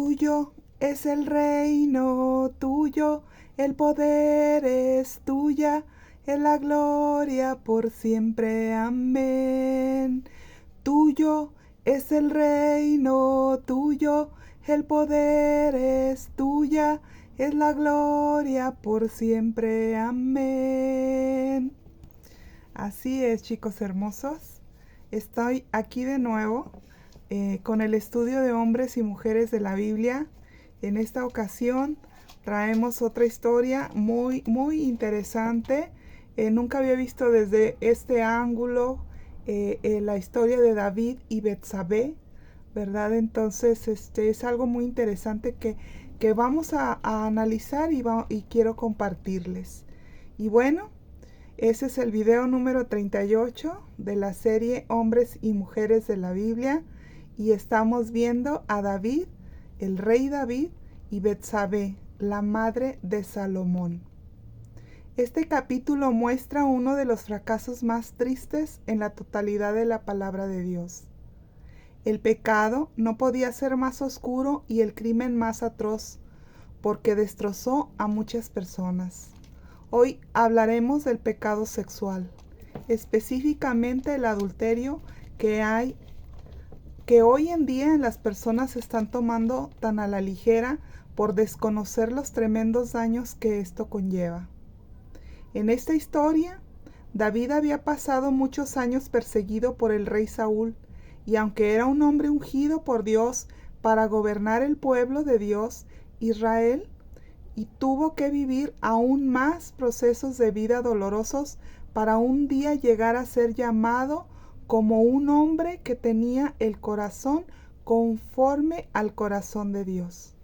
Tuyo es el reino, tuyo el poder es tuya, es la gloria por siempre. Amén. Tuyo es el reino, tuyo el poder es tuya, es la gloria por siempre. Amén. Así es, chicos hermosos. Estoy aquí de nuevo con el estudio de hombres y mujeres de la Biblia. En esta ocasión traemos otra historia muy interesante. Nunca había visto desde este ángulo la historia de David y Betsabé, ¿verdad? Entonces es algo muy interesante que vamos a analizar y quiero compartirles. Y bueno, ese es el video número 38 de la serie Hombres y Mujeres de la Biblia. Y estamos viendo a David, el rey David, y Betsabé, la madre de Salomón. Este capítulo muestra uno de los fracasos más tristes en la totalidad de la palabra de Dios. El pecado no podía ser más oscuro y el crimen más atroz, porque destrozó a muchas personas. Hoy hablaremos del pecado sexual, específicamente el adulterio que hoy en día las personas están tomando tan a la ligera por desconocer los tremendos daños que esto conlleva. En esta historia, David había pasado muchos años perseguido por el rey Saúl, y aunque era un hombre ungido por Dios para gobernar el pueblo de Dios, Israel, y tuvo que vivir aún más procesos de vida dolorosos para un día llegar a ser llamado como un hombre que tenía el corazón conforme al corazón de Dios.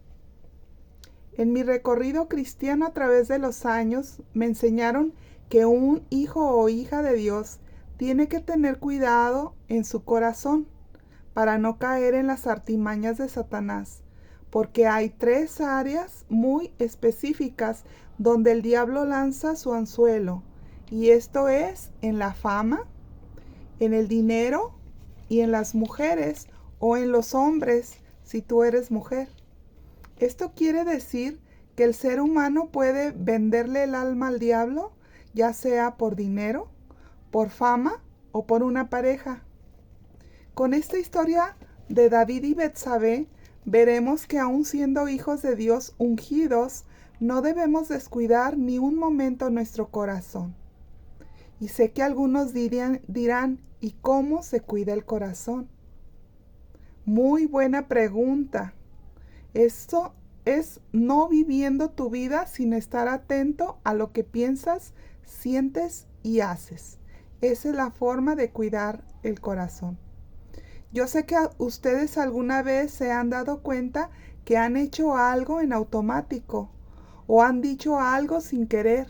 En mi recorrido cristiano a través de los años me enseñaron que un hijo o hija de Dios tiene que tener cuidado en su corazón para no caer en las artimañas de Satanás, porque hay 3 áreas muy específicas donde el diablo lanza su anzuelo, y esto es en la fama, en el dinero y en las mujeres o en los hombres si tú eres mujer. Esto quiere decir que el ser humano puede venderle el alma al diablo, ya sea por dinero, por fama o por una pareja. Con esta historia de David y Betsabé, veremos que aun siendo hijos de Dios ungidos, no debemos descuidar ni un momento nuestro corazón. Y sé que algunos dirán, ¿y cómo se cuida el corazón? Muy buena pregunta. Esto es no viviendo tu vida sin estar atento a lo que piensas, sientes y haces. Esa es la forma de cuidar el corazón. Yo sé que ustedes alguna vez se han dado cuenta que han hecho algo en automático o han dicho algo sin querer.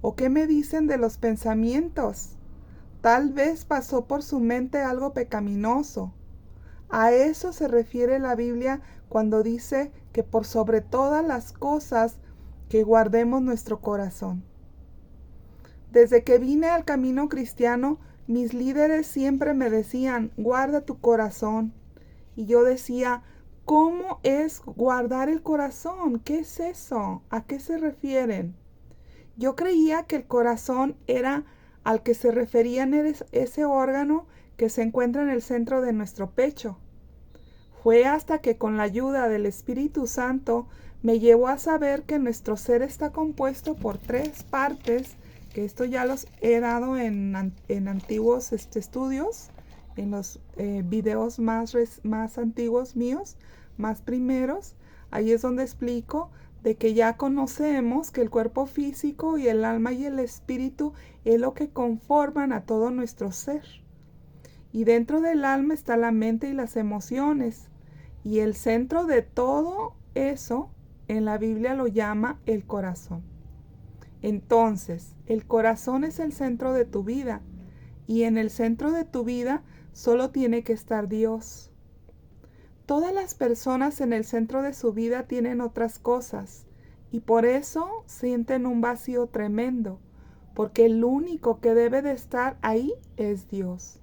¿O qué me dicen de los pensamientos? Tal vez pasó por su mente algo pecaminoso. A eso se refiere la Biblia cuando dice que por sobre todas las cosas que guardemos nuestro corazón. Desde que vine al camino cristiano, mis líderes siempre me decían, guarda tu corazón. Y yo decía, ¿cómo es guardar el corazón? ¿Qué es eso? ¿A qué se refieren? Yo creía que el corazón era al que se referían ese órgano que se encuentra en el centro de nuestro pecho. Fue hasta que con la ayuda del Espíritu Santo me llevó a saber que nuestro ser está compuesto por 3 partes, que esto ya los he dado en antiguos estudios, en los videos más antiguos míos, más primeros. Ahí es donde explico de que ya conocemos que el cuerpo físico y el alma y el espíritu es lo que conforman a todo nuestro ser. Y dentro del alma está la mente y las emociones. Y el centro de todo eso en la Biblia lo llama el corazón. Entonces, el corazón es el centro de tu vida. Y en el centro de tu vida solo tiene que estar Dios. Todas las personas en el centro de su vida tienen otras cosas y por eso sienten un vacío tremendo, porque el único que debe de estar ahí es Dios.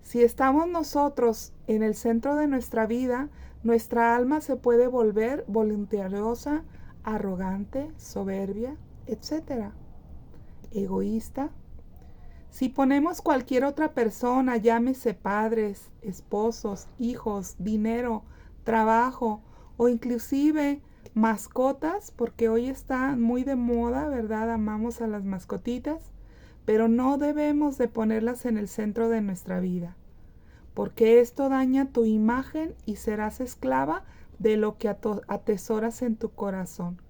Si estamos nosotros en el centro de nuestra vida, Nuestra alma se puede volver voluntariosa, arrogante, soberbia, etc. Egoísta. Si ponemos cualquier otra persona, llámese padres, esposos, hijos, dinero, trabajo o inclusive mascotas, porque hoy está muy de moda, ¿verdad? Amamos a las mascotitas, pero no debemos de ponerlas en el centro de nuestra vida, porque esto daña tu imagen y serás esclava de lo que atesoras en tu corazón.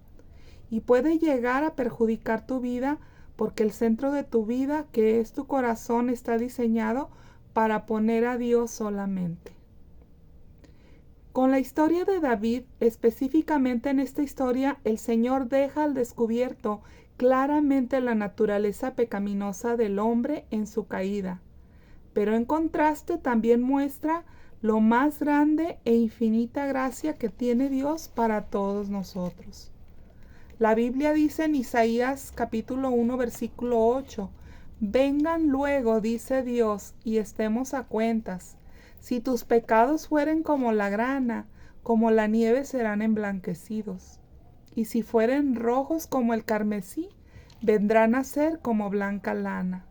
Y puede llegar a perjudicar tu vida porque el centro de tu vida, que es tu corazón, está diseñado para poner a Dios solamente. Con la historia de David, específicamente en esta historia, el Señor deja al descubierto claramente la naturaleza pecaminosa del hombre en su caída, pero en contraste también muestra lo más grande e infinita gracia que tiene Dios para todos nosotros. La Biblia dice en Isaías capítulo 1 versículo 8, vengan luego, dice Dios, y estemos a cuentas. Si tus pecados fueren como la grana, como la nieve serán emblanquecidos. Y si fueren rojos como el carmesí, vendrán a ser como blanca lana.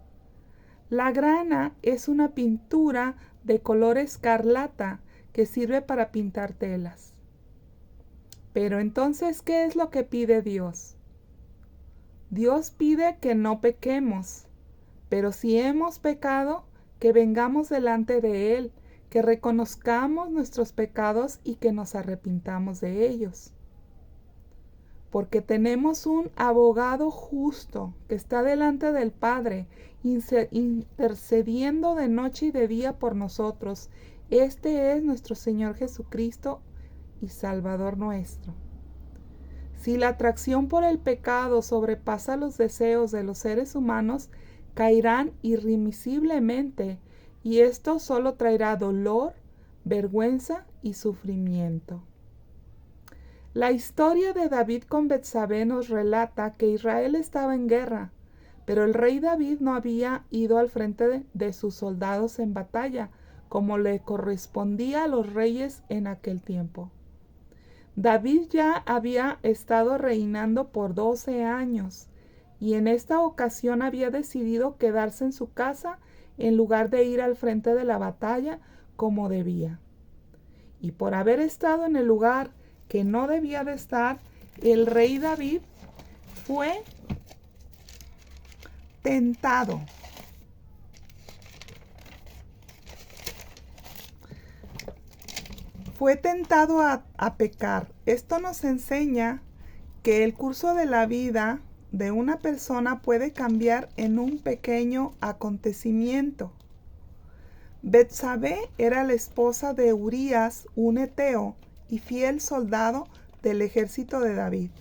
La grana es una pintura de color escarlata que sirve para pintar telas. Pero entonces, ¿qué es lo que pide Dios? Dios pide que no pequemos, pero si hemos pecado, que vengamos delante de Él, que reconozcamos nuestros pecados y que nos arrepintamos de ellos. Porque tenemos un abogado justo que está delante del Padre, intercediendo de noche y de día por nosotros. Este es nuestro Señor Jesucristo y Salvador nuestro. Si la atracción por el pecado sobrepasa los deseos de los seres humanos, caerán irremisiblemente, y esto solo traerá dolor, vergüenza y sufrimiento. La historia de David con Betsabé nos relata que Israel estaba en guerra, pero el rey David no había ido al frente de sus soldados en batalla, como le correspondía a los reyes en aquel tiempo. David ya había estado reinando por 12 años y en esta ocasión había decidido quedarse en su casa en lugar de ir al frente de la batalla como debía. Y por haber estado en el lugar que no debía de estar, el rey David fue tentado. Fue tentado a pecar. Esto nos enseña que el curso de la vida de una persona puede cambiar en un pequeño acontecimiento. Betsabé era la esposa de Urías, un heteo y fiel soldado del ejército de David.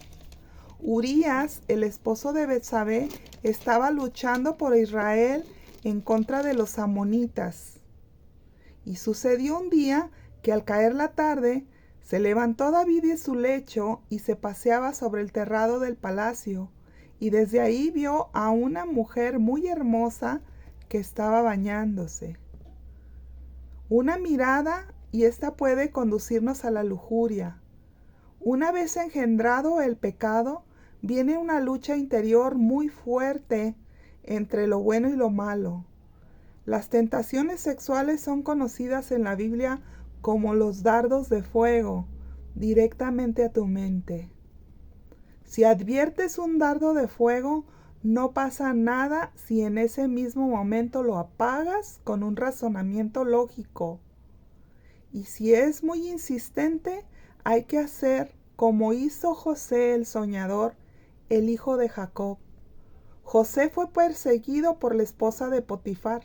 Urías, el esposo de Betsabé, estaba luchando por Israel en contra de los amonitas. Y sucedió un día que al caer la tarde, se levantó David de su lecho y se paseaba sobre el terrado del palacio, y desde ahí vio a una mujer muy hermosa que estaba bañándose. Una mirada y esta puede conducirnos a la lujuria. Una vez engendrado el pecado, viene una lucha interior muy fuerte entre lo bueno y lo malo. Las tentaciones sexuales son conocidas en la Biblia como los dardos de fuego, directamente a tu mente. Si adviertes un dardo de fuego, no pasa nada si en ese mismo momento lo apagas con un razonamiento lógico. Y si es muy insistente, hay que hacer como hizo José el soñador, el hijo de Jacob. José fue perseguido por la esposa de Potifar,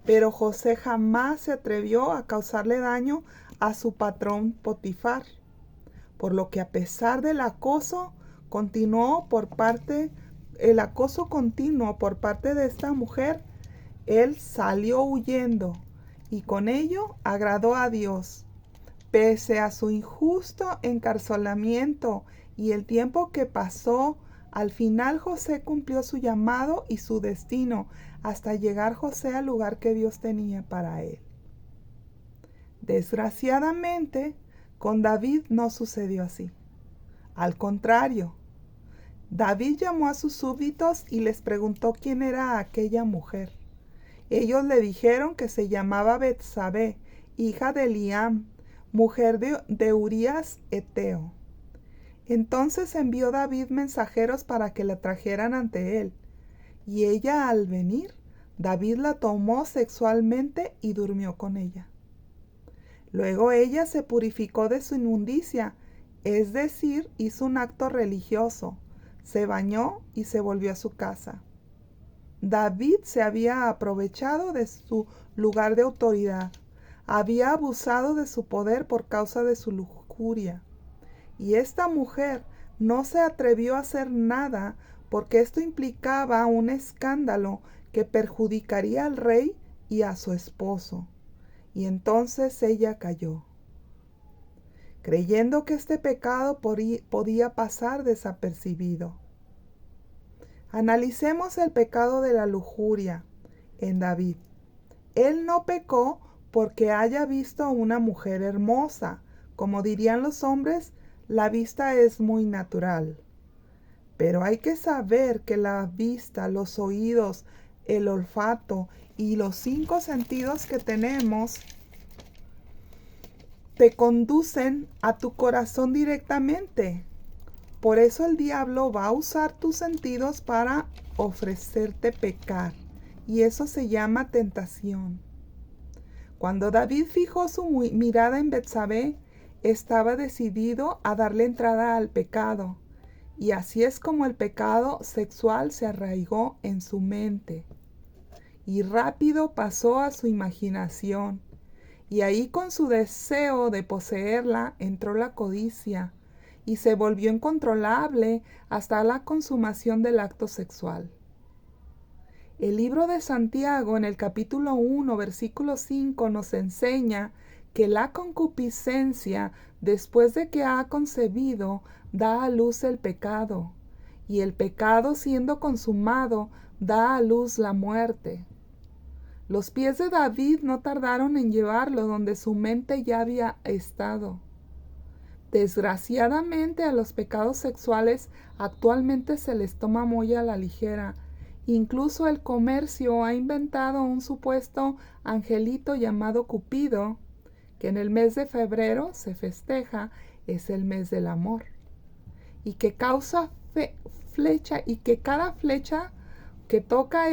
pero José jamás se atrevió a causarle daño a su patrón Potifar, por lo que a pesar del acoso continuo por parte de esta mujer, él salió huyendo y con ello agradó a Dios. Pese a su injusto encarcelamiento y el tiempo que pasó, al final José cumplió su llamado y su destino hasta llegar José al lugar que Dios tenía para él. Desgraciadamente, Con David no sucedió así. Al contrario, David llamó a sus súbditos y les preguntó quién era aquella mujer. Ellos le dijeron que se llamaba Betsabé, hija de Eliam, mujer de Urías Heteo. Entonces envió David mensajeros para que la trajeran ante él. Y ella, al venir, David la tomó sexualmente y durmió con ella. Luego ella se purificó de su inmundicia, es decir, hizo un acto religioso, se bañó y se volvió a su casa. David se había aprovechado de su lugar de autoridad, había abusado de su poder por causa de su lujuria. Y esta mujer no se atrevió a hacer nada porque esto implicaba un escándalo que perjudicaría al rey y a su esposo. Y entonces ella cayó, creyendo que este pecado podía pasar desapercibido. Analicemos el pecado de la lujuria en David. Él no pecó porque haya visto a una mujer hermosa. Como dirían los hombres, la vista es muy natural. Pero hay que saber que la vista, los oídos, el olfato y los 5 sentidos que tenemos te conducen a tu corazón directamente. Por eso el diablo va a usar tus sentidos para ofrecerte pecar. Y eso se llama tentación. Cuando David fijó su mirada en Betsabé, estaba decidido a darle entrada al pecado. Y así es como el pecado sexual se arraigó en su mente. Y rápido pasó a su imaginación. Y ahí con su deseo de poseerla entró la codicia y se volvió incontrolable hasta la consumación del acto sexual. El libro de Santiago en el capítulo 1, versículo 5 nos enseña que la concupiscencia, después de que ha concebido, da a luz el pecado, y el pecado siendo consumado da a luz la muerte. Los pies de David no tardaron en llevarlo donde su mente ya había estado. Desgraciadamente a los pecados sexuales actualmente se les toma muy a la ligera. Incluso el comercio ha inventado un supuesto angelito llamado Cupido, que en el mes de febrero se festeja, es el mes del amor, y que causa flecha, y que cada flecha que toca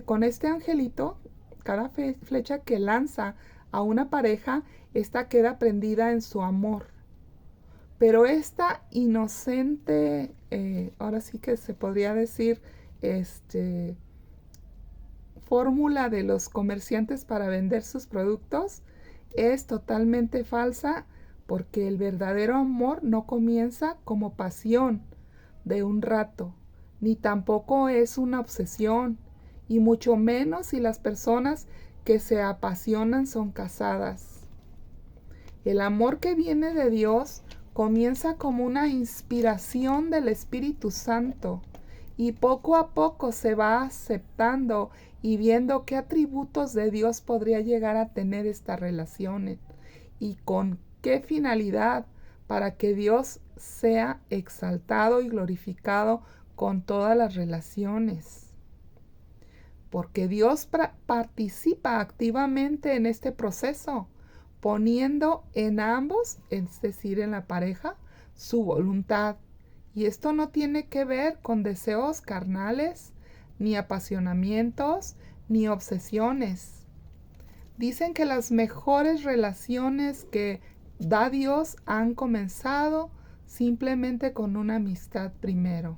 con este angelito, cada flecha que lanza a una pareja, esta queda prendida en su amor. Pero esta inocente, ahora sí que se podría decir, fórmula de los comerciantes para vender sus productos es totalmente falsa, porque el verdadero amor no comienza como pasión de un rato, ni tampoco es una obsesión, y mucho menos si las personas que se apasionan son casadas. El amor que viene de Dios comienza como una inspiración del Espíritu Santo y poco a poco se va aceptando y viendo qué atributos de Dios podría llegar a tener estas relaciones y con qué finalidad, para que Dios sea exaltado y glorificado con todas las relaciones. Porque Dios participa activamente en este proceso, poniendo en ambos, es decir, en la pareja, su voluntad. Y esto no tiene que ver con deseos carnales, ni apasionamientos, ni obsesiones. Dicen que las mejores relaciones que da Dios han comenzado simplemente con una amistad primero.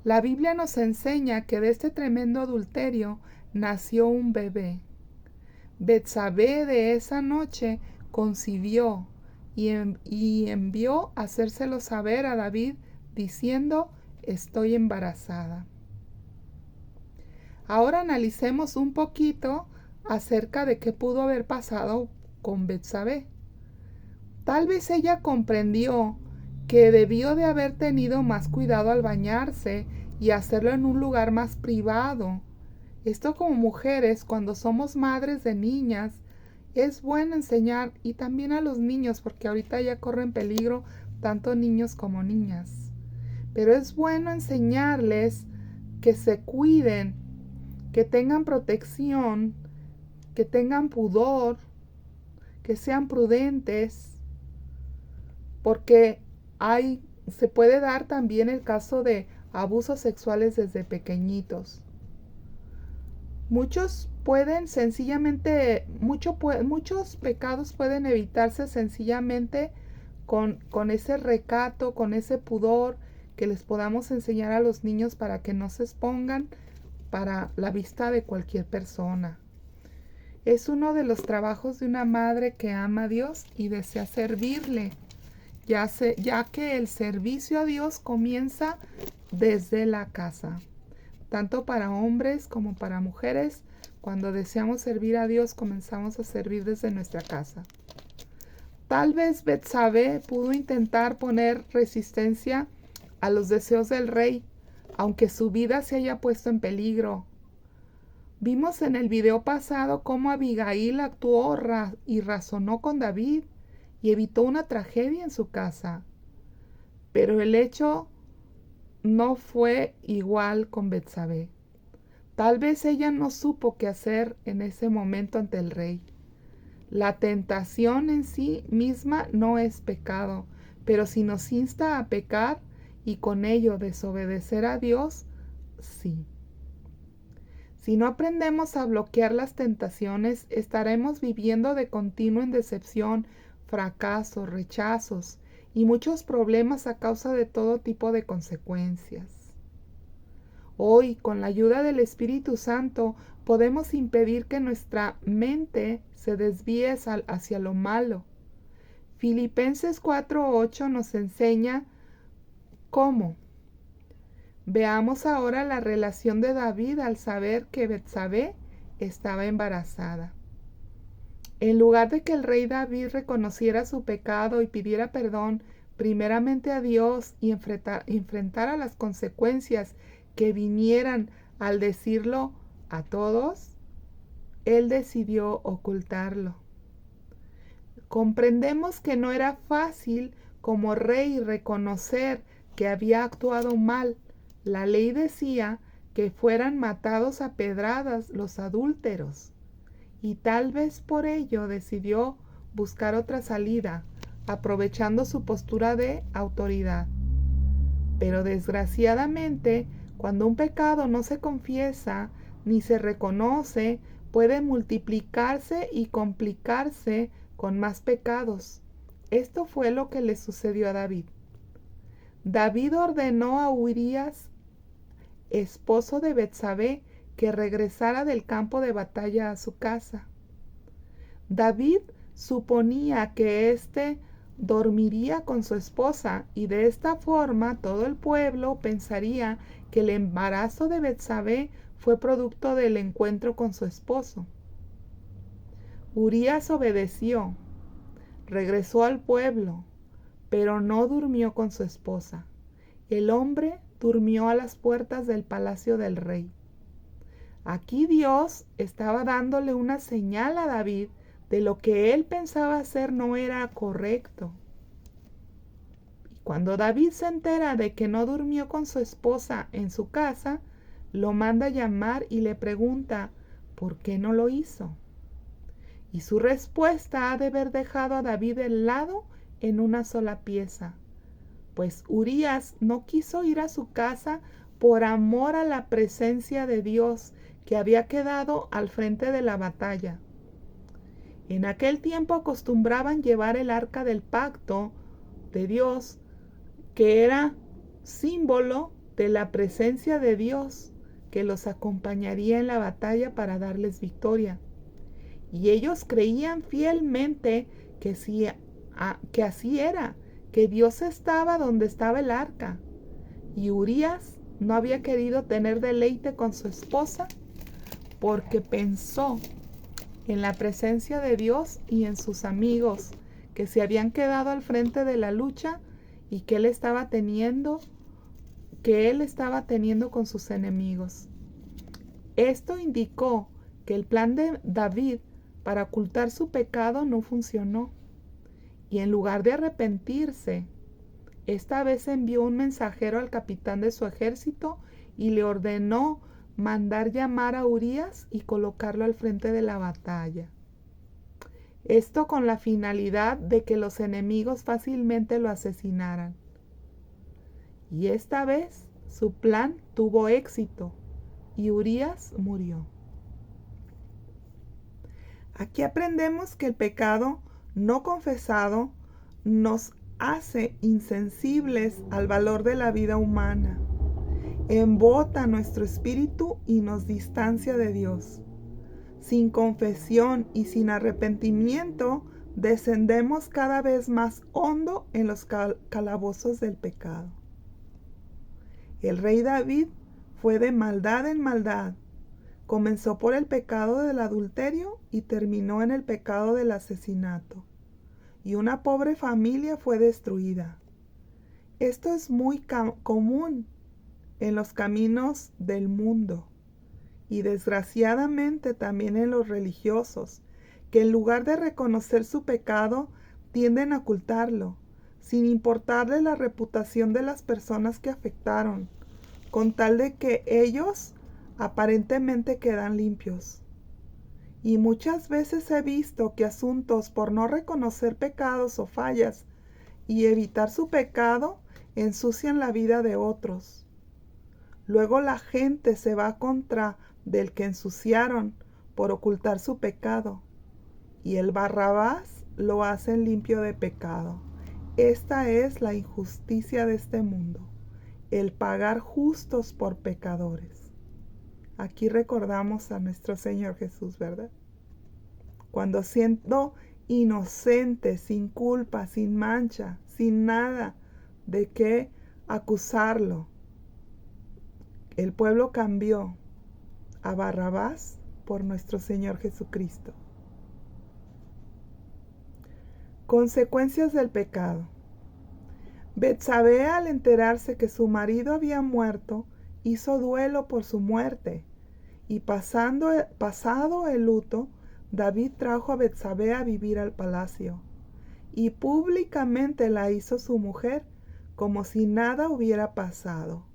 La Biblia nos enseña que de este tremendo adulterio nació un bebé. Betsabé de esa noche concibió y envió a hacérselo saber a David diciendo: estoy embarazada. Ahora analicemos un poquito acerca de qué pudo haber pasado con Betsabé. Tal vez ella comprendió que debió de haber tenido más cuidado al bañarse y hacerlo en un lugar más privado. Esto como mujeres, cuando somos madres de niñas Es bueno enseñar, y también a los niños, porque ahorita ya corren peligro tanto niños como niñas. Pero es bueno enseñarles que se cuiden, que tengan protección, que tengan pudor, que sean prudentes, porque se puede dar también el caso de abusos sexuales desde pequeñitos. Muchos pecados pueden evitarse sencillamente con ese recato, con ese pudor que les podamos enseñar a los niños para que no se expongan para la vista de cualquier persona. Es uno de los trabajos de una madre que ama a Dios y desea servirle, ya que el servicio a Dios comienza desde la casa. Tanto para hombres como para mujeres, cuando deseamos servir a Dios, comenzamos a servir desde nuestra casa. Tal vez Betsabé pudo intentar poner resistencia a los deseos del rey, aunque su vida se haya puesto en peligro. Vimos en el video pasado cómo Abigail actuó y razonó con David y evitó una tragedia en su casa. Pero el hecho no fue igual con Betsabé. Tal vez ella no supo qué hacer en ese momento ante el rey. La tentación en sí misma no es pecado, pero si nos insta a pecar y con ello desobedecer a Dios, sí. Si no aprendemos a bloquear las tentaciones, estaremos viviendo de continuo en decepción, fracasos, rechazos y muchos problemas a causa de todo tipo de consecuencias. Hoy, con la ayuda del Espíritu Santo, podemos impedir que nuestra mente se desvíe hacia lo malo. Filipenses 4:8 nos enseña cómo. Veamos ahora la relación de David al saber que Betsabé estaba embarazada. En lugar de que el rey David reconociera su pecado y pidiera perdón primeramente a Dios y enfrentara las consecuencias que vinieran al decirlo a todos, él decidió ocultarlo. Comprendemos que no era fácil como rey reconocer que había actuado mal. La ley decía que fueran matados a pedradas los adúlteros, y tal vez por ello decidió buscar otra salida, aprovechando su postura de autoridad. Pero desgraciadamente, cuando un pecado no se confiesa ni se reconoce, puede multiplicarse y complicarse con más pecados. Esto fue lo que le sucedió a David. David ordenó a Urías, esposo de Betsabé, que regresara del campo de batalla a su casa. David suponía que éste dormiría con su esposa y de esta forma todo el pueblo pensaría que el embarazo de Betsabé fue producto del encuentro con su esposo. Urías obedeció, regresó al pueblo, pero no durmió con su esposa. El hombre durmió a las puertas del palacio del rey. Aquí Dios estaba dándole una señal a David de lo que él pensaba hacer no era correcto. Y cuando David se entera de que no durmió con su esposa en su casa, lo manda a llamar y le pregunta por qué no lo hizo. Y su respuesta ha de haber dejado a David helado en una sola pieza, pues Urías no quiso ir a su casa por amor a la presencia de Dios que había quedado al frente de la batalla. En aquel tiempo acostumbraban llevar el arca del pacto de Dios, que era símbolo de la presencia de Dios que los acompañaría en la batalla para darles victoria. Y ellos creían fielmente que así era, que Dios estaba donde estaba el arca. Y Urías no había querido tener deleite con su esposa porque pensó en la presencia de Dios y en sus amigos que se habían quedado al frente de la lucha y que él estaba teniendo con sus enemigos. Esto indicó que el plan de David para ocultar su pecado no funcionó. Y en lugar de arrepentirse, esta vez envió un mensajero al capitán de su ejército y le ordenó mandar llamar a Urías y colocarlo al frente de la batalla. Esto con la finalidad de que los enemigos fácilmente lo asesinaran. Y esta vez su plan tuvo éxito y Urías murió. Aquí aprendemos que el pecado no confesado nos hace insensibles al valor de la vida humana, embota nuestro espíritu y nos distancia de Dios. Sin confesión y sin arrepentimiento, descendemos cada vez más hondo en los calabozos del pecado. El rey David fue de maldad en maldad. Comenzó por el pecado del adulterio y terminó en el pecado del asesinato. Y una pobre familia fue destruida. Esto es muy común en los caminos del mundo y desgraciadamente también en los religiosos, que en lugar de reconocer su pecado, tienden a ocultarlo, sin importarle la reputación de las personas que afectaron, con tal de que ellos aparentemente quedan limpios. Y muchas veces he visto que asuntos por no reconocer pecados o fallas y evitar su pecado ensucian la vida de otros. Luego la gente se va contra del que ensuciaron por ocultar su pecado, y el Barrabás lo hacen limpio de pecado. Esta es la injusticia de este mundo, el pagar justos por pecadores. Aquí recordamos a nuestro Señor Jesús, ¿verdad? Cuando siendo inocente, sin culpa, sin mancha, sin nada de qué acusarlo, el pueblo cambió a Barrabás por nuestro Señor Jesucristo. Consecuencias del pecado. Betsabé, al enterarse que su marido había muerto, hizo duelo por su muerte, y pasado el luto, David trajo a Betsabé a vivir al palacio, y públicamente la hizo su mujer, como si nada hubiera pasado.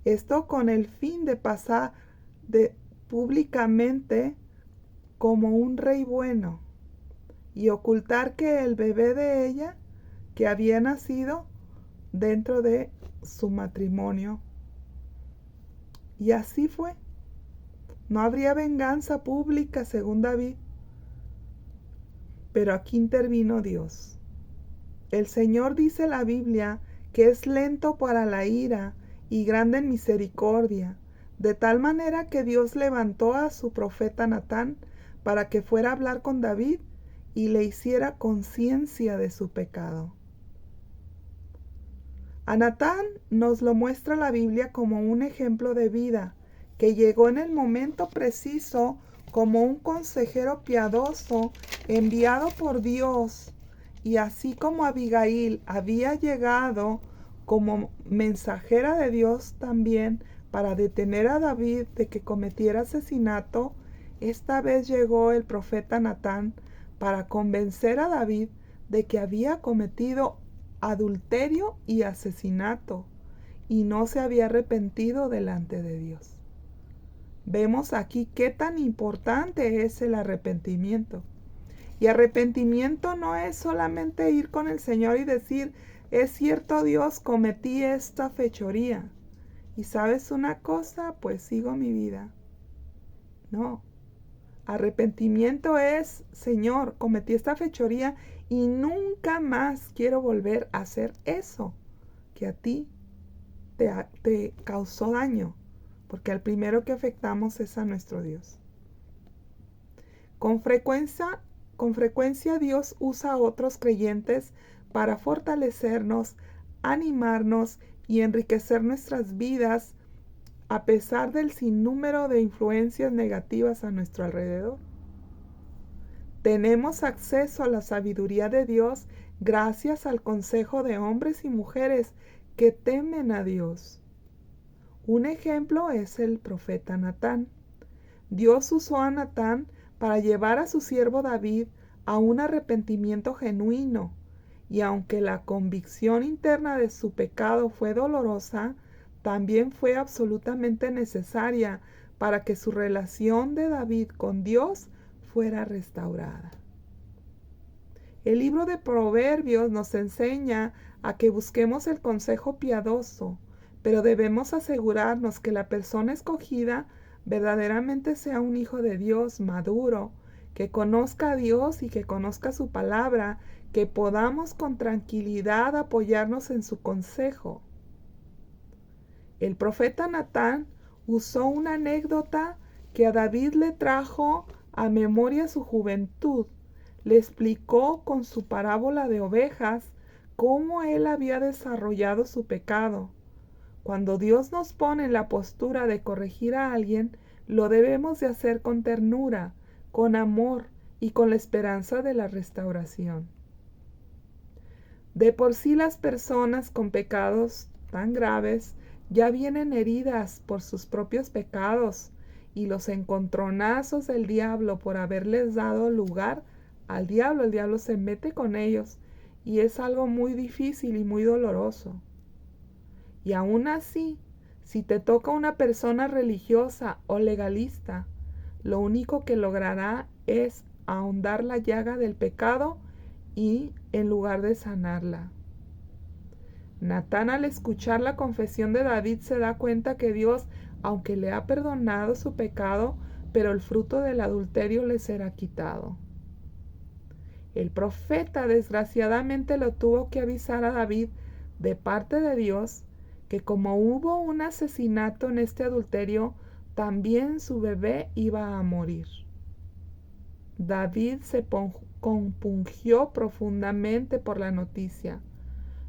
Esto con el fin de pasar públicamente como un rey bueno, y ocultar que el bebé de ella, que había nacido dentro de su matrimonio. Y así fue. No habría venganza pública según David. Pero aquí intervino Dios. El Señor, dice la Biblia, que es lento para la ira y grande en misericordia, de tal manera que Dios levantó a su profeta Natán para que fuera a hablar con David y le hiciera conciencia de su pecado. A Natán nos lo muestra la Biblia como un ejemplo de vida, que llegó en el momento preciso como un consejero piadoso enviado por Dios, y así como Abigail había llegado como mensajera de Dios también para detener a David de que cometiera asesinato, esta vez llegó el profeta Natán para convencer a David de que había cometido adulterio y asesinato y no se había arrepentido delante de Dios. Vemos aquí qué tan importante es el arrepentimiento. Y arrepentimiento no es solamente ir con el Señor y decir, es cierto Dios, cometí esta fechoría. Y sabes una cosa, pues sigo mi vida. No. Arrepentimiento es, Señor, cometí esta fechoría y nunca más quiero volver a hacer eso que a ti te causó daño. Porque al primero que afectamos es a nuestro Dios. Con frecuencia Dios usa a otros creyentes para fortalecernos, animarnos y enriquecer nuestras vidas a pesar del sinnúmero de influencias negativas a nuestro alrededor. Tenemos acceso a la sabiduría de Dios gracias al consejo de hombres y mujeres que temen a Dios. Un ejemplo es el profeta Natán. Dios usó a Natán para llevar a su siervo David a un arrepentimiento genuino, y aunque la convicción interna de su pecado fue dolorosa, también fue absolutamente necesaria para que su relación de David con Dios fuera restaurada. El libro de Proverbios nos enseña a que busquemos el consejo piadoso, pero debemos asegurarnos que la persona escogida verdaderamente sea un hijo de Dios maduro, que conozca a Dios y que conozca su palabra, que podamos con tranquilidad apoyarnos en su consejo. El profeta Natán usó una anécdota que a David le trajo a memoria su juventud. Le explicó con su parábola de ovejas cómo él había desarrollado su pecado. Cuando Dios nos pone en la postura de corregir a alguien, lo debemos de hacer con ternura, con amor y con la esperanza de la restauración. De por sí las personas con pecados tan graves ya vienen heridas por sus propios pecados, y los encontronazos del diablo por haberles dado lugar al diablo, el diablo se mete con ellos, y es algo muy difícil y muy doloroso. Y aún así, si te toca una persona religiosa o legalista, lo único que logrará es ahondar la llaga del pecado y en lugar de sanarla. Natán, al escuchar la confesión de David, se da cuenta que Dios, aunque le ha perdonado su pecado, pero el fruto del adulterio le será quitado. El profeta desgraciadamente lo tuvo que avisar a David de parte de Dios que como hubo un asesinato en este adulterio, también su bebé iba a morir. David se compungió profundamente por la noticia.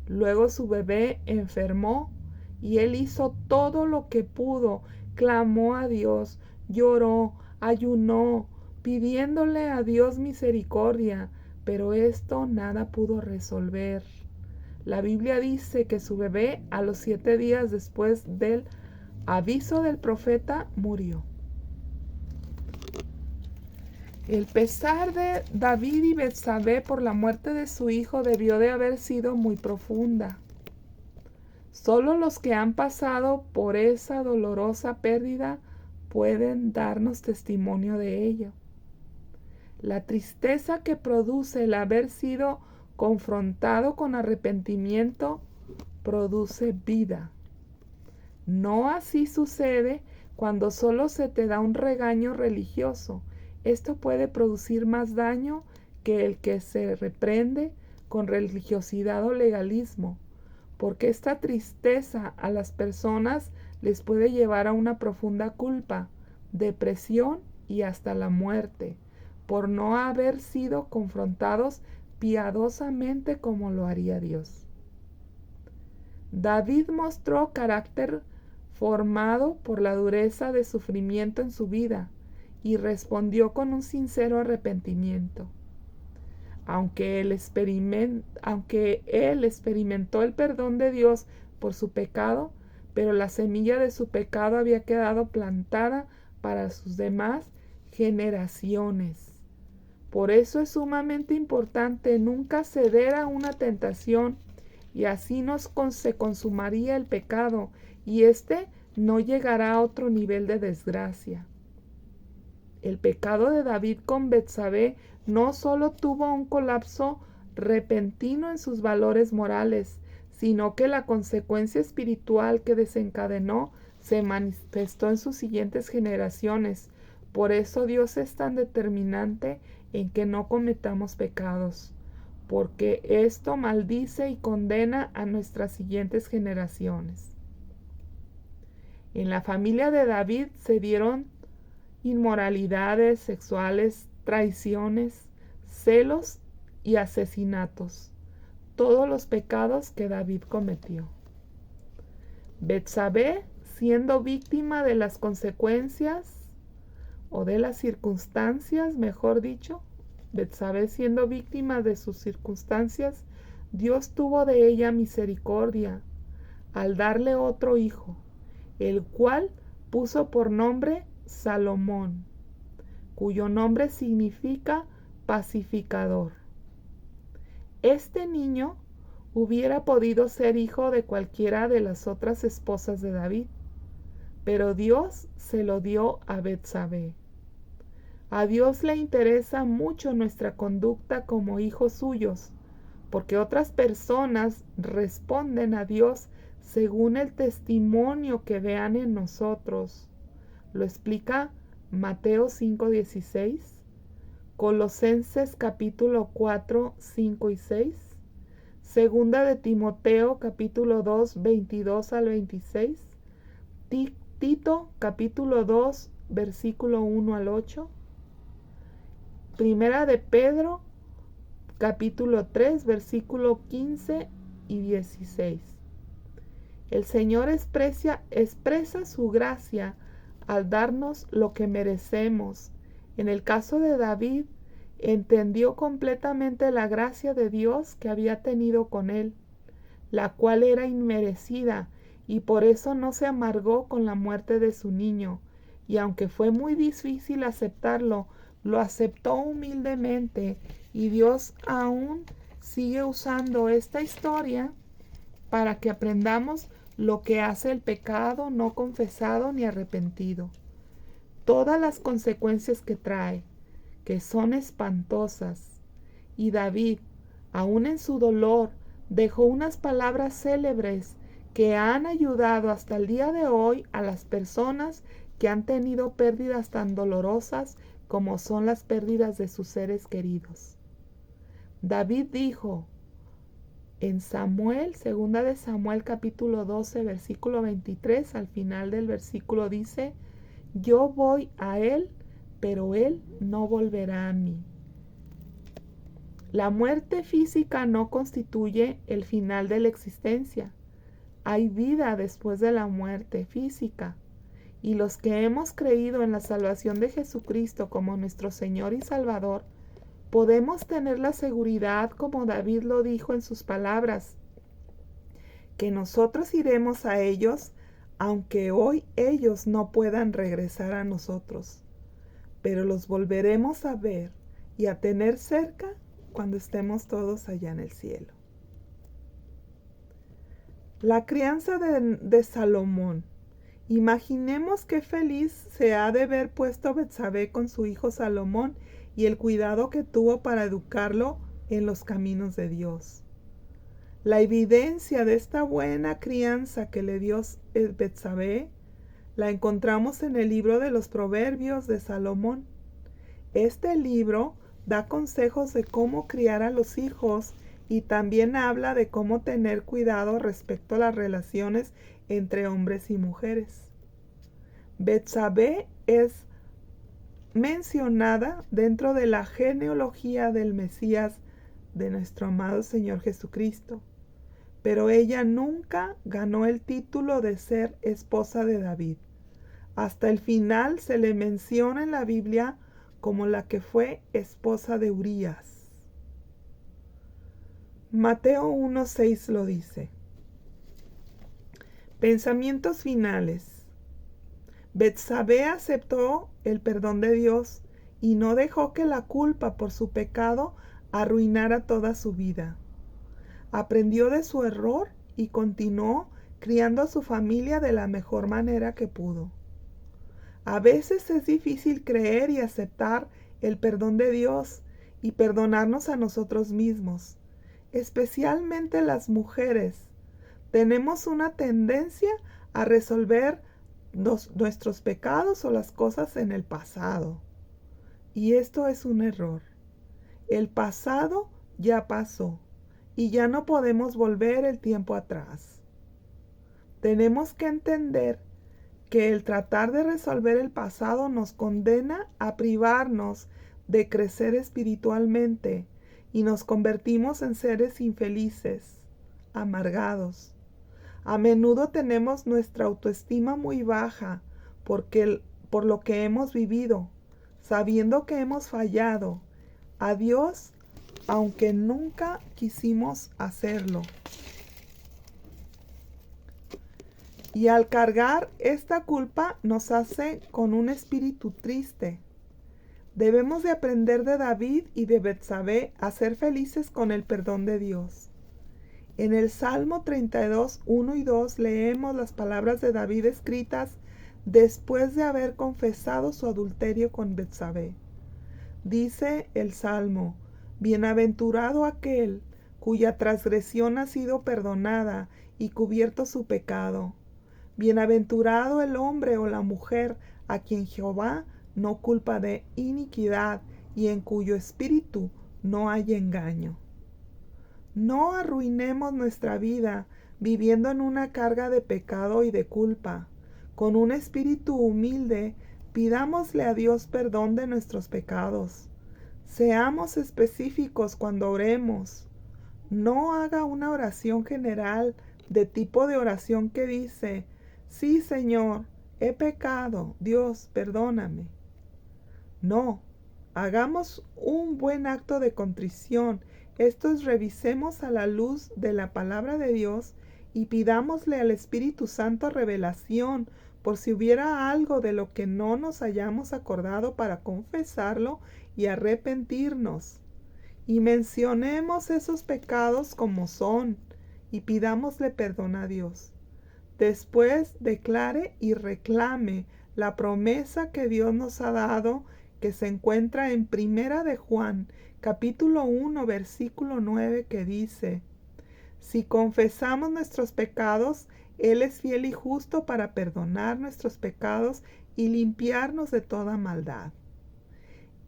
Luego su bebé enfermó y él hizo todo lo que pudo, clamó a Dios, lloró, ayunó, pidiéndole a Dios misericordia, pero esto nada pudo resolver. La Biblia dice que su bebé a los 7 días después del aviso del profeta murió. El pesar de David y Betsabé por la muerte de su hijo debió de haber sido muy profunda. Solo los que han pasado por esa dolorosa pérdida pueden darnos testimonio de ello. La tristeza que produce el haber sido confrontado con arrepentimiento produce vida. No así sucede cuando solo se te da un regaño religioso. Esto puede producir más daño que el que se reprende con religiosidad o legalismo, porque esta tristeza a las personas les puede llevar a una profunda culpa, depresión y hasta la muerte, por no haber sido confrontados piadosamente como lo haría Dios. David mostró carácter formado por la dureza de sufrimiento en su vida y respondió con un sincero arrepentimiento. Aunque él experimentó el perdón de Dios por su pecado, pero la semilla de su pecado había quedado plantada para sus demás generaciones. Por eso es sumamente importante nunca ceder a una tentación, y así se consumaría el pecado, y éste no llegará a otro nivel de desgracia. El pecado de David con Betsabé no solo tuvo un colapso repentino en sus valores morales, sino que la consecuencia espiritual que desencadenó se manifestó en sus siguientes generaciones. Por eso Dios es tan determinante en que no cometamos pecados, porque esto maldice y condena a nuestras siguientes generaciones. En la familia de David se dieron inmoralidades sexuales, traiciones, celos y asesinatos, todos los pecados que David cometió. Betsabé, siendo víctima de las consecuencias o de las circunstancias, mejor dicho, Betsabé siendo víctima de sus circunstancias, Dios tuvo de ella misericordia al darle otro hijo, el cual puso por nombre Salomón, cuyo nombre significa pacificador. Este niño hubiera podido ser hijo de cualquiera de las otras esposas de David, pero Dios se lo dio a Betsabé. A Dios le interesa mucho nuestra conducta como hijos suyos, porque otras personas responden a Dios según el testimonio que vean en nosotros. Lo explica Mateo 5:16, Colosenses capítulo 4, 5 y 6, Segunda de Timoteo capítulo 2, 22 al 26, Tito capítulo 2, versículo 1 al 8, Primera de Pedro capítulo 3, versículo 15 y 16. El Señor expresa su gracia al darnos lo que merecemos. En el caso de David, entendió completamente la gracia de Dios que había tenido con él, la cual era inmerecida, y por eso no se amargó con la muerte de su niño, y aunque fue muy difícil aceptarlo, lo aceptó humildemente, y Dios aún sigue usando esta historia para que aprendamos lo que hace el pecado no confesado ni arrepentido. Todas las consecuencias que trae, que son espantosas. Y David, aún en su dolor, dejó unas palabras célebres que han ayudado hasta el día de hoy a las personas que han tenido pérdidas tan dolorosas como son las pérdidas de sus seres queridos. David dijo en Samuel, segunda de Samuel capítulo 12, versículo 23, al final del versículo dice: yo voy a él, pero él no volverá a mí. La muerte física no constituye el final de la existencia. Hay vida después de la muerte física. Y los que hemos creído en la salvación de Jesucristo como nuestro Señor y Salvador, podemos tener la seguridad, como David lo dijo en sus palabras, que nosotros iremos a ellos, aunque hoy ellos no puedan regresar a nosotros, pero los volveremos a ver y a tener cerca cuando estemos todos allá en el cielo. La crianza de Salomón. Imaginemos qué feliz se ha de ver puesto Betsabé con su hijo Salomón y el cuidado que tuvo para educarlo en los caminos de Dios. La evidencia de esta buena crianza que le dio Betsabé la encontramos en el libro de los Proverbios de Salomón. Este libro da consejos de cómo criar a los hijos y también habla de cómo tener cuidado respecto a las relaciones entre hombres y mujeres. Betsabé es mencionada dentro de la genealogía del Mesías de nuestro amado Señor Jesucristo, pero ella nunca ganó el título de ser esposa de David. Hasta el final se le menciona en la Biblia como la que fue esposa de Urías. Mateo 1:6 lo dice. Pensamientos finales. Betsabé aceptó el perdón de Dios y no dejó que la culpa por su pecado arruinara toda su vida. Aprendió de su error y continuó criando a su familia de la mejor manera que pudo. A veces es difícil creer y aceptar el perdón de Dios y perdonarnos a nosotros mismos, especialmente las mujeres. Tenemos una tendencia a resolver nuestros pecados o las cosas en el pasado. Y esto es un error. El pasado ya pasó y ya no podemos volver el tiempo atrás. Tenemos que entender que el tratar de resolver el pasado nos condena a privarnos de crecer espiritualmente y nos convertimos en seres infelices, amargados. A menudo tenemos nuestra autoestima muy baja por lo que hemos vivido, sabiendo que hemos fallado a Dios, aunque nunca quisimos hacerlo. Y al cargar esta culpa nos hace con un espíritu triste. Debemos de aprender de David y de Betsabé a ser felices con el perdón de Dios. En el Salmo 32, 1 y 2 leemos las palabras de David escritas después de haber confesado su adulterio con Betsabé. Dice el Salmo: Bienaventurado aquel cuya transgresión ha sido perdonada y cubierto su pecado. Bienaventurado el hombre o la mujer a quien Jehová no culpa de iniquidad y en cuyo espíritu no hay engaño. No arruinemos nuestra vida viviendo en una carga de pecado y de culpa. Con un espíritu humilde, pidámosle a Dios perdón de nuestros pecados. Seamos específicos cuando oremos. No haga una oración general de tipo de oración que dice: sí, Señor, he pecado, Dios, perdóname. No, hagamos un buen acto de contrición. Esto es, revisemos a la luz de la palabra de Dios y pidámosle al Espíritu Santo revelación por si hubiera algo de lo que no nos hayamos acordado para confesarlo y arrepentirnos. Y mencionemos esos pecados como son y pidámosle perdón a Dios. Después declare y reclame la promesa que Dios nos ha dado, que se encuentra en Primera de Juan, capítulo 1, versículo 9, que dice: si confesamos nuestros pecados, Él es fiel y justo para perdonar nuestros pecados y limpiarnos de toda maldad.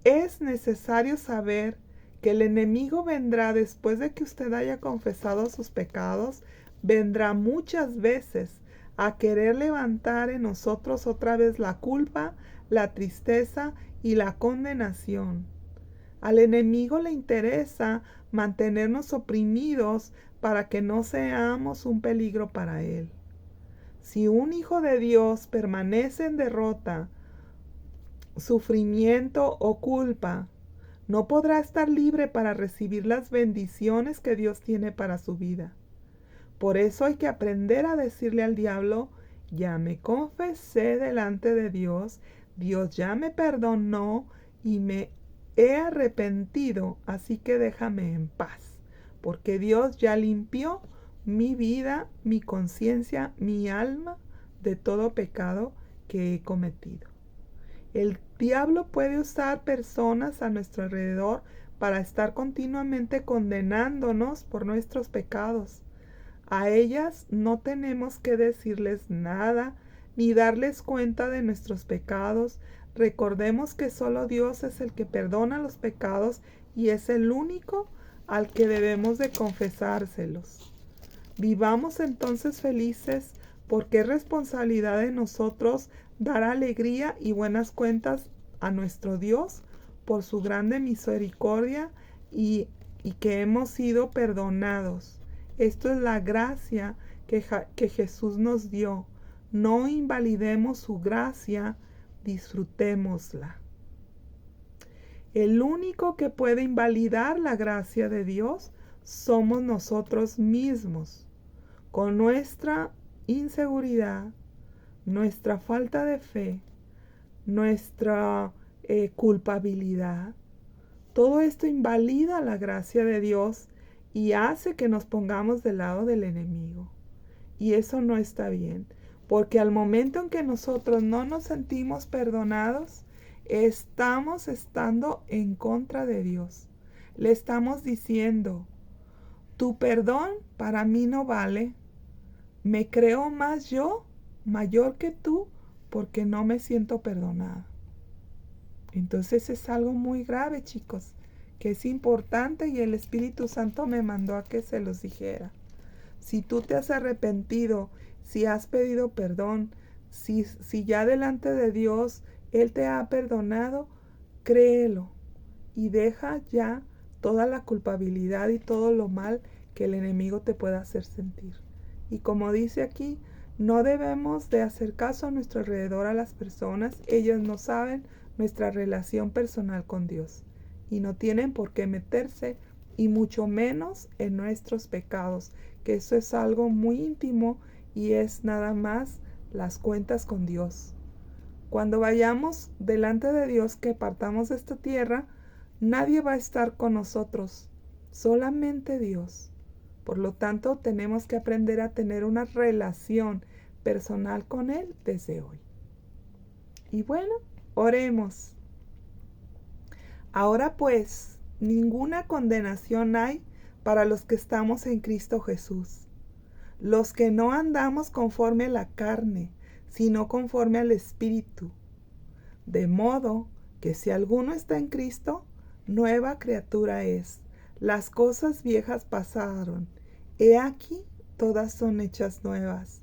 Es necesario saber que el enemigo vendrá después de que usted haya confesado sus pecados, vendrá muchas veces a querer levantar en nosotros otra vez la culpa, la tristeza y la condenación. Al enemigo le interesa mantenernos oprimidos para que no seamos un peligro para él. Si un hijo de Dios permanece en derrota, sufrimiento o culpa, no podrá estar libre para recibir las bendiciones que Dios tiene para su vida. Por eso hay que aprender a decirle al diablo: ya me confesé delante de Dios, Dios ya me perdonó y me he arrepentido, así que déjame en paz, porque Dios ya limpió mi vida, mi conciencia, mi alma de todo pecado que he cometido. El diablo puede usar personas a nuestro alrededor para estar continuamente condenándonos por nuestros pecados. A ellas no tenemos que decirles nada ni darles cuenta de nuestros pecados. Recordemos que solo Dios es el que perdona los pecados y es el único al que debemos de confesárselos. Vivamos entonces felices, porque es responsabilidad de nosotros dar alegría y buenas cuentas a nuestro Dios por su grande misericordia y que hemos sido perdonados. Esto es la gracia que Jesús nos dio. No invalidemos su gracia, disfrutémosla. El único que puede invalidar la gracia de Dios somos nosotros mismos, con nuestra inseguridad, nuestra falta de fe, nuestra culpabilidad. Todo esto invalida la gracia de Dios y hace que nos pongamos del lado del enemigo. Y eso no está bien, porque al momento en que nosotros no nos sentimos perdonados, estamos estando en contra de Dios. Le estamos diciendo: tu perdón para mí no vale. Me creo más yo, mayor que tú, porque no me siento perdonada. Entonces es algo muy grave, chicos, que es importante, y el Espíritu Santo me mandó a que se los dijera. Si tú te has arrepentido, si has pedido perdón, si ya delante de Dios Él te ha perdonado, créelo y deja ya toda la culpabilidad y todo lo mal que el enemigo te pueda hacer sentir. Y como dice aquí, no debemos de hacer caso a nuestro alrededor a las personas. Ellos no saben nuestra relación personal con Dios y no tienen por qué meterse, y mucho menos en nuestros pecados, que eso es algo muy íntimo y es nada más las cuentas con Dios. Cuando vayamos delante de Dios, que partamos de esta tierra, nadie va a estar con nosotros, solamente Dios. Por lo tanto, tenemos que aprender a tener una relación personal con Él desde hoy. Y bueno, oremos. Ahora pues, ninguna condenación hay para los que estamos en Cristo Jesús, los que no andamos conforme a la carne, sino conforme al Espíritu. De modo que si alguno está en Cristo, nueva criatura es. Las cosas viejas pasaron. He aquí, todas son hechas nuevas.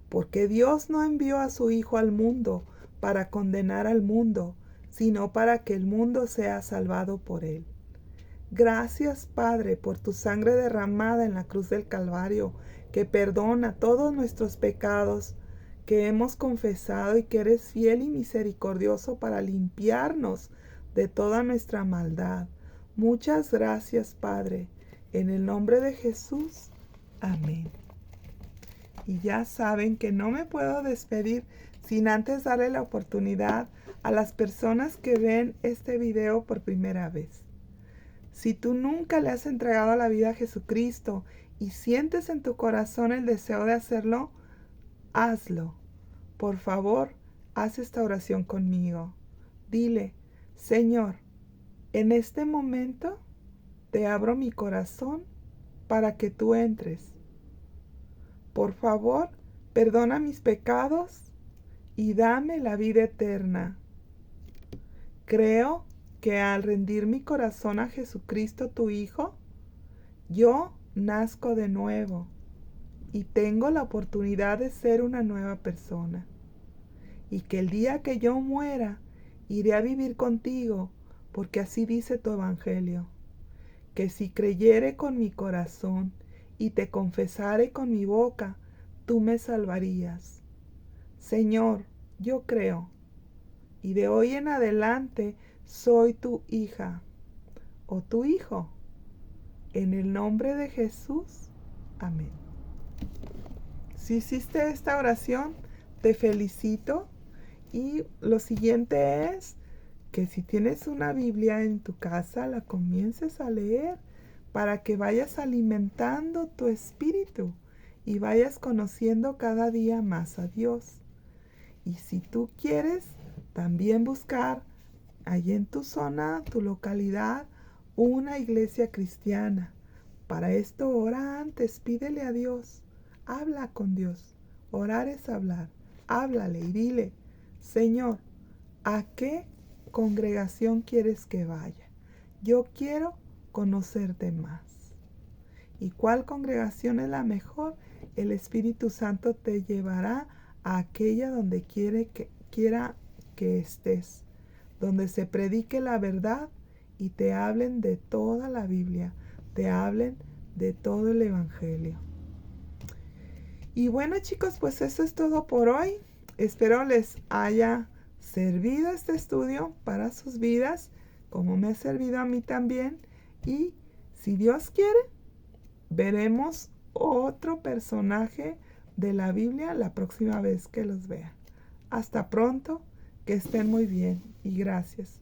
Porque Dios no envió a su Hijo al mundo para condenar al mundo, sino para que el mundo sea salvado por él. Gracias, Padre, por tu sangre derramada en la cruz del Calvario, que perdona todos nuestros pecados, que hemos confesado, y que eres fiel y misericordioso para limpiarnos de toda nuestra maldad. Muchas gracias, Padre. En el nombre de Jesús. Amén. Y ya saben que no me puedo despedir sin antes darle la oportunidad a las personas que ven este video por primera vez. Si tú nunca le has entregado la vida a Jesucristo y sientes en tu corazón el deseo de hacerlo, hazlo. Por favor, haz esta oración conmigo. Dile: Señor, en este momento te abro mi corazón para que tú entres. Por favor, perdona mis pecados y dame la vida eterna. Creo que al rendir mi corazón a Jesucristo, tu Hijo, yo nazco de nuevo y tengo la oportunidad de ser una nueva persona. Y que el día que yo muera, iré a vivir contigo, porque así dice tu Evangelio. Que si creyere con mi corazón y te confesare con mi boca, tú me salvarías. Señor, yo creo, y de hoy en adelante soy tu hija o tu hijo. En el nombre de Jesús. Amén. Si hiciste esta oración, te felicito. Y lo siguiente es que si tienes una Biblia en tu casa, la comiences a leer para que vayas alimentando tu espíritu y vayas conociendo cada día más a Dios. Y si tú quieres también buscar allí en tu zona, tu localidad, una iglesia cristiana. Para esto ora antes, pídele a Dios, habla con Dios. Orar es hablar. Háblale y dile: Señor, ¿a qué congregación quieres que vaya? Yo quiero conocerte más. ¿Y cuál congregación es la mejor? El Espíritu Santo te llevará a aquella donde quiera que estés, donde se predique la verdad y te hablen de toda la Biblia, te hablen de todo el Evangelio. Y bueno, chicos, pues eso es todo por hoy. Espero les haya servido este estudio para sus vidas, como me ha servido a mí también. Y si Dios quiere, veremos otro personaje de la Biblia la próxima vez que los vea. Hasta pronto, que estén muy bien y gracias.